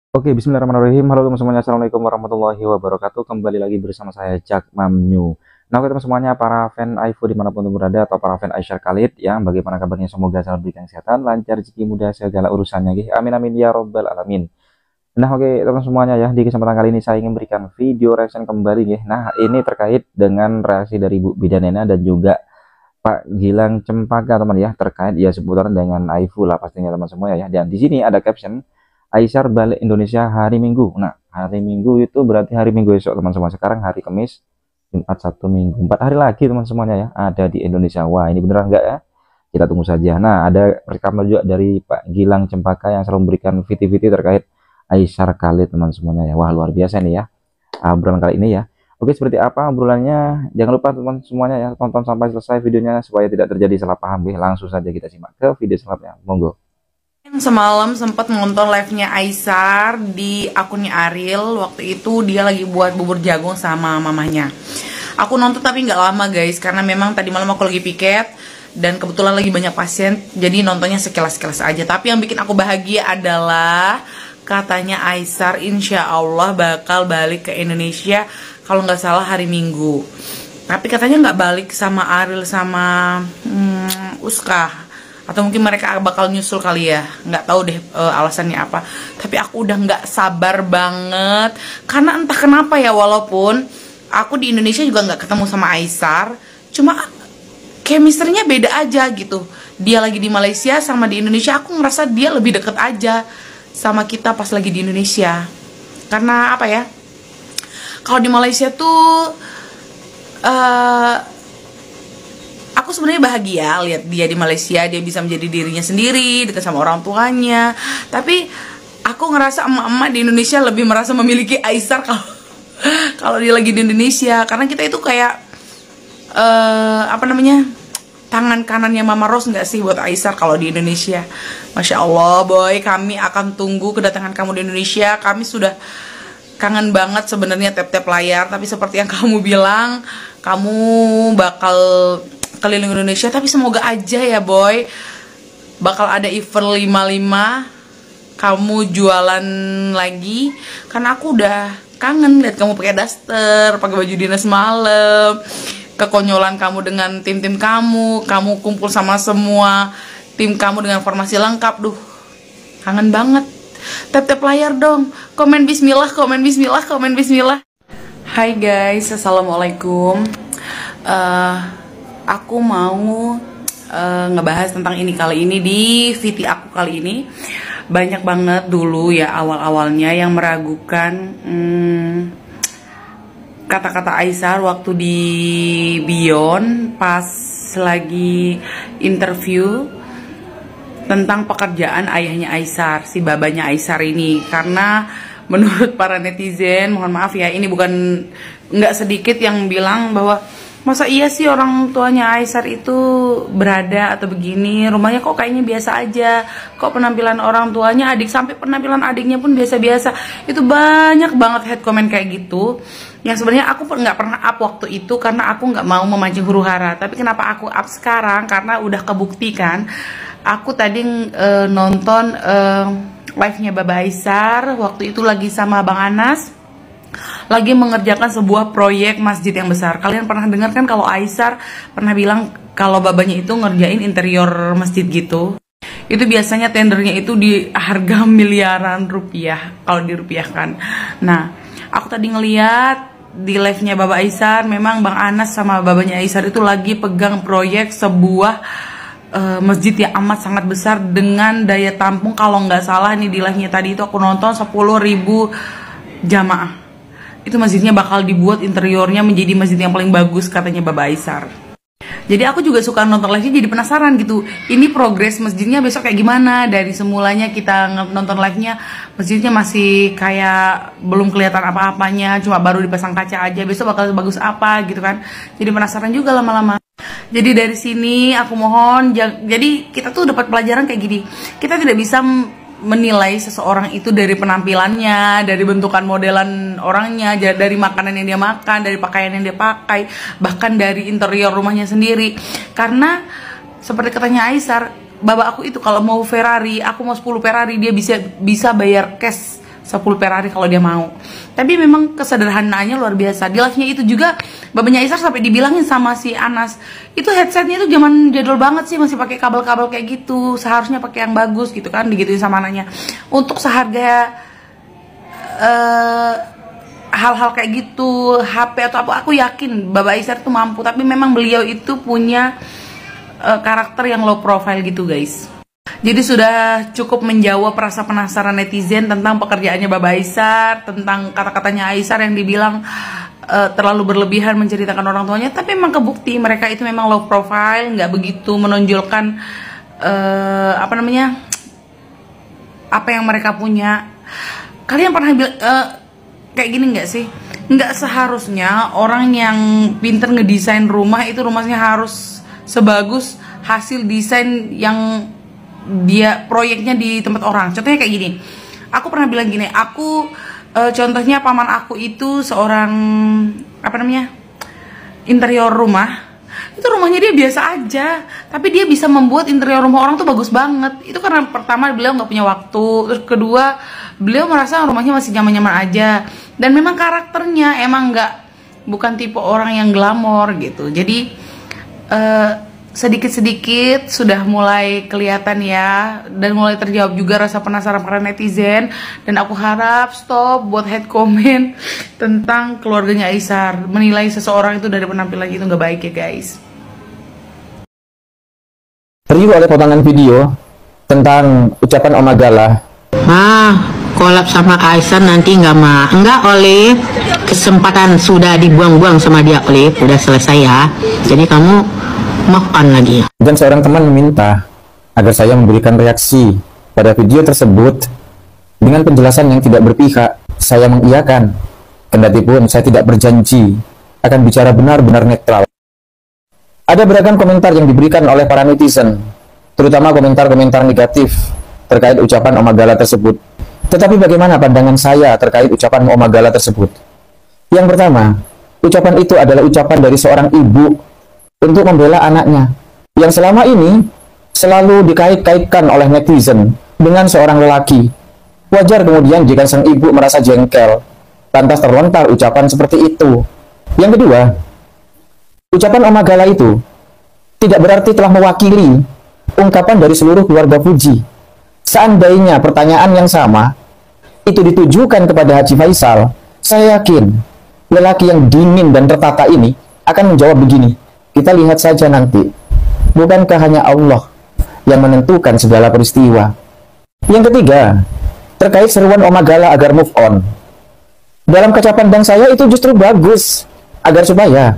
Oke, bismillahirrahmanirrahim. Halo teman semuanya, assalamualaikum warahmatullahi wabarakatuh. Kembali lagi bersama saya Jack Mamnyu. Nah, oke teman semuanya, para fan Aifu dimanapun berada atau para fan Aisyah Khalid, ya, bagaimana kabarnya? Semoga selalu diberikan kesehatan, lancar, rezeki mudah, segala urusannya. Gitu. Amin amin ya robbal alamin. Nah, oke teman semuanya ya, di kesempatan kali ini saya ingin berikan video reaction kembali ya. Nah, ini terkait dengan reaksi dari Bu Bidanena dan juga Pak Gilang Cempaka teman ya, terkait ya seputaran dengan Aifu lah pastinya teman semua ya. Dan di sini ada caption Aisyar balik Indonesia hari Minggu. Nah, hari Minggu itu berarti hari Minggu esok teman semua. Sekarang hari Kamis, Jumat, Sabtu, Minggu. 4 hari lagi teman semuanya ya ada di Indonesia. Wah, ini beneran enggak ya? Kita tunggu saja. Nah, ada rekaman juga dari Pak Gilang Cempaka yang selalu memberikan viti-viti terkait Aisyar Khalid teman semuanya ya. Wah, luar biasa nih ya. Obrolan kali ini ya. Oke, seperti apa obrolannya? Jangan lupa teman semuanya ya, tonton sampai selesai videonya supaya tidak terjadi salah paham. Langsung saja kita simak ke video selanjutnya. Monggo. Semalam sempat nonton live-nya Aisar di akunnya Ariel. Waktu itu dia lagi buat bubur jagung sama mamanya. Aku nonton tapi nggak lama guys, karena memang tadi malam aku lagi piket dan kebetulan lagi banyak pasien, jadi nontonnya sekilas-sekilas aja. Tapi yang bikin aku bahagia adalah katanya Aisar insya Allah bakal balik ke Indonesia kalau nggak salah hari Minggu. Tapi katanya nggak balik sama Ariel sama Uska, atau mungkin mereka bakal nyusul kali ya, nggak tahu deh alasannya apa. Tapi aku udah nggak sabar banget karena entah kenapa ya, walaupun aku di Indonesia juga nggak ketemu sama Aisar, cuma chemistry-nya beda aja gitu. Dia lagi di Malaysia sama di Indonesia, aku ngerasa dia lebih deket aja sama kita pas lagi di Indonesia. Karena apa ya, kalau di Malaysia tuh aku sebenarnya bahagia lihat dia di Malaysia, dia bisa menjadi dirinya sendiri, dekat sama orang tuanya. Tapi aku ngerasa emak-emak di Indonesia lebih merasa memiliki Aisar kalau kalau dia lagi di Indonesia, karena kita itu kayak apa namanya, tangan kanannya Mama Rose nggak sih buat Aisar kalau di Indonesia. Masya Allah boy, kami akan tunggu kedatangan kamu di Indonesia. Kami sudah kangen banget sebenarnya tap-tap layar, tapi seperti yang kamu bilang, kamu bakal keliling Indonesia. Tapi semoga aja ya boy, bakal ada event 55 kamu jualan lagi, karena aku udah kangen lihat kamu pakai daster, pakai baju dinas malam, kekonyolan kamu dengan tim-tim kamu kumpul sama semua tim kamu dengan formasi lengkap. Duh, kangen banget. Tap-tap layar dong, komen bismillah, komen bismillah, komen bismillah. Hai guys, assalamualaikum. Aku mau ngebahas tentang ini kali ini di VT aku kali ini. Banyak banget dulu ya awal-awalnya yang meragukan kata-kata Aisar waktu di Beyond pas lagi interview tentang pekerjaan ayahnya Aisar, si babanya Aisar ini. Karena menurut para netizen, mohon maaf ya, ini bukan nggak sedikit yang bilang bahwa masa iya sih orang tuanya Aisar itu berada atau begini, rumahnya kok kayaknya biasa aja, kok penampilan orang tuanya, sampai penampilan adiknya pun biasa-biasa. Itu banyak banget head comment kayak gitu, yang sebenarnya aku nggak pernah up waktu itu karena aku nggak mau memancing huru hara. Tapi kenapa aku up sekarang, karena udah kebuktikan. Aku tadi nonton live-nya Baba Aisar, waktu itu lagi sama Bang Anas, lagi mengerjakan sebuah proyek masjid yang besar. Kalian pernah dengar kan kalau Aisar pernah bilang kalau babanya itu ngerjain interior masjid gitu. Itu biasanya tendernya itu di harga miliaran rupiah kalau dirupiahkan. Nah, aku tadi ngeliat di live-nya Baba Aisar, memang Bang Anas sama babanya Aisar itu lagi pegang proyek sebuah masjid yang amat sangat besar dengan daya tampung, kalau nggak salah nih di live-nya tadi itu aku nonton 10.000 jamaah. Itu masjidnya bakal dibuat interiornya menjadi masjid yang paling bagus katanya Baba Aisar. Jadi aku juga suka nonton live-nya, jadi penasaran gitu, ini progres masjidnya besok kayak gimana. Dari semulanya kita nonton live-nya, masjidnya masih kayak belum kelihatan apa-apanya, cuma baru dipasang kaca aja, besok bakal bagus apa gitu kan. Jadi penasaran juga lama-lama. Jadi dari sini aku mohon, jadi kita tuh dapat pelajaran kayak gini. Kita tidak bisa menilai seseorang itu dari penampilannya, dari bentukan modelan orangnya, dari makanan yang dia makan, dari pakaian yang dia pakai, bahkan dari interior rumahnya sendiri. Karena seperti katanya Aisar, baba aku itu kalau mau Ferrari, aku mau 10 Ferrari, dia bisa bayar cash 10 per hari kalau dia mau. Tapi memang kesederhanaannya luar biasa. Di live-nya itu juga babanya Aisar sampai dibilangin sama si Anas, itu headsetnya itu zaman jadul banget sih, masih pakai kabel-kabel kayak gitu, seharusnya pakai yang bagus gitu kan, digituin sama anaknya. Untuk seharga hal-hal kayak gitu, HP atau apa, aku yakin Baba Aisar tuh mampu. Tapi memang beliau itu punya karakter yang low profile gitu guys. Jadi sudah cukup menjawab rasa penasaran netizen tentang pekerjaannya Baba Aisar, tentang kata-katanya Aisar yang dibilang terlalu berlebihan menceritakan orang tuanya. Tapi memang kebukti mereka itu memang low profile, nggak begitu menonjolkan apa namanya, apa yang mereka punya. Kalian pernah bilang kayak gini nggak sih? Nggak seharusnya orang yang pinter ngedesain rumah itu rumahnya harus sebagus hasil desain yang dia proyeknya di tempat orang. Contohnya kayak gini, aku pernah bilang gini, aku contohnya paman aku itu seorang apa namanya, interior rumah. Itu rumahnya dia biasa aja, tapi dia bisa membuat interior rumah orang tuh bagus banget. Itu karena pertama beliau nggak punya waktu, terus kedua beliau merasa rumahnya masih nyaman-nyaman aja, dan memang karakternya emang bukan tipe orang yang glamor gitu. Jadi sedikit-sedikit sudah mulai kelihatan ya, dan mulai terjawab juga rasa penasaran para netizen. Dan aku harap stop buat hate comment tentang keluarganya Aisar. Menilai seseorang itu dari penampilannya itu nggak baik ya guys. Review oleh potongan video tentang ucapan Oma Gala. Kolab sama Aisar nanti enggak oleh kesempatan sudah dibuang-buang sama dia, oleh udah selesai ya. Jadi kamu move on lagi. Dan seorang teman meminta agar saya memberikan reaksi pada video tersebut dengan penjelasan yang tidak berpihak. Saya mengiyakan, kendati pun saya tidak berjanji akan bicara benar-benar netral. Ada beragam komentar yang diberikan oleh para netizen, terutama komentar-komentar negatif terkait ucapan Oma Gala tersebut. Tetapi bagaimana pandangan saya terkait ucapan Oma Gala tersebut? Yang pertama, ucapan itu adalah ucapan dari seorang ibu untuk membela anaknya, yang selama ini selalu dikait-kaitkan oleh netizen dengan seorang lelaki. Wajar kemudian jika sang ibu merasa jengkel, lantas terlontar ucapan seperti itu. Yang kedua, ucapan Oma Gala itu tidak berarti telah mewakili ungkapan dari seluruh keluarga Fuji. Seandainya pertanyaan yang sama itu ditujukan kepada Haji Faisal, saya yakin lelaki yang dingin dan tertata ini akan menjawab begini, kita lihat saja nanti. Bukankah hanya Allah yang menentukan segala peristiwa? Yang ketiga, terkait seruan Oma Gala agar move on. Dalam kaca pandang saya itu justru bagus, agar supaya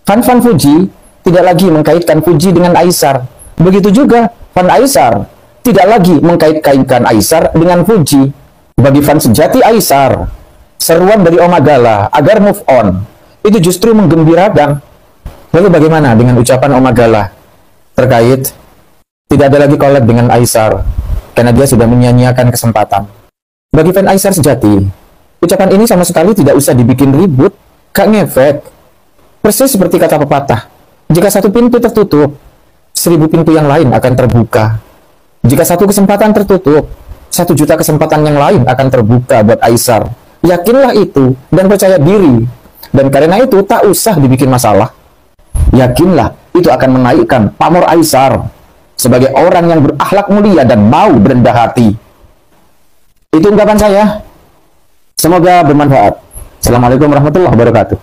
fan-fan Fuji tidak lagi mengkaitkan Fuji dengan Aisar. Begitu juga fan Aisar tidak lagi mengkait-kaitkan Aisar dengan Fuji. Bagi fan sejati Aisar, seruan dari Oma Gala agar move on itu justru menggembirakan. Lalu bagaimana dengan ucapan Oma Gala terkait tidak ada lagi collab dengan Aisar karena dia sudah menyia-nyiakan kesempatan? Bagi fan Aisar sejati, ucapan ini sama sekali tidak usah dibikin ribut, gak ngefek. Persis seperti kata pepatah, jika satu pintu tertutup, 1000 pintu yang lain akan terbuka. Jika satu kesempatan tertutup, 1 juta kesempatan yang lain akan terbuka buat Aisar. Yakinlah itu dan percaya diri. Dan karena itu tak usah dibikin masalah. Yakinlah itu akan menaikkan pamor Aisar sebagai orang yang berakhlak mulia dan mau berendah hati. Itu ungkapan saya. Semoga bermanfaat. Assalamualaikum warahmatullahi wabarakatuh.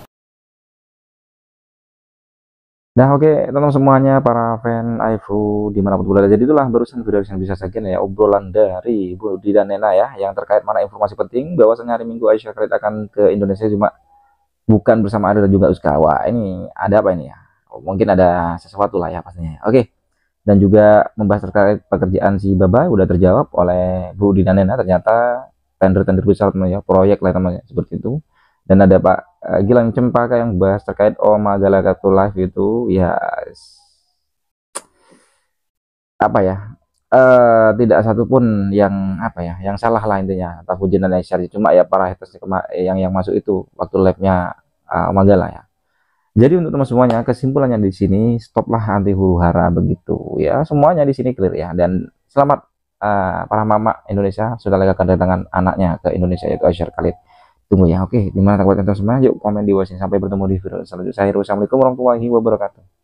Nah oke teman-teman semuanya, para fan Aifu dimanapun berada. Jadi itulah barusan video yang bisa saja ya, obrolan dari Budi dan Nena ya, yang terkait mana informasi penting bahwasanya hari Minggu Aisar Khalid akan ke Indonesia, cuma bukan bersama Ada dan juga Uska. Wah ini ada apa ini ya? Mungkin ada sesuatu lah ya pastinya. Oke, dan juga membahas terkait pekerjaan si Baba udah terjawab oleh Budi dan Nena. Ternyata tender-tender besar teman ya, proyek lah teman seperti itu. Dan ada Pak Gilang Cempaka yang bahas terkait Oma Gala kartu live itu ya apa ya, tidak satupun yang apa ya, yang salah lah intinya, entah Fuji dan Aisar. Cuma ya para haters yang masuk itu waktu live-nya Oma Gala ya. Jadi untuk teman semuanya, kesimpulannya di sini, stoplah anti huru hara begitu ya, semuanya di sini clear ya. Dan selamat para mama Indonesia sudah lega kedatangan anaknya ke Indonesia, yaitu Aisyah Khalid. Tunggu ya. Oke, gimana tanggapan teman-teman? Yuk komen di bawah sini. Sampai bertemu di video selanjutnya. Saya Assalamualaikum warahmatullahi wabarakatuh.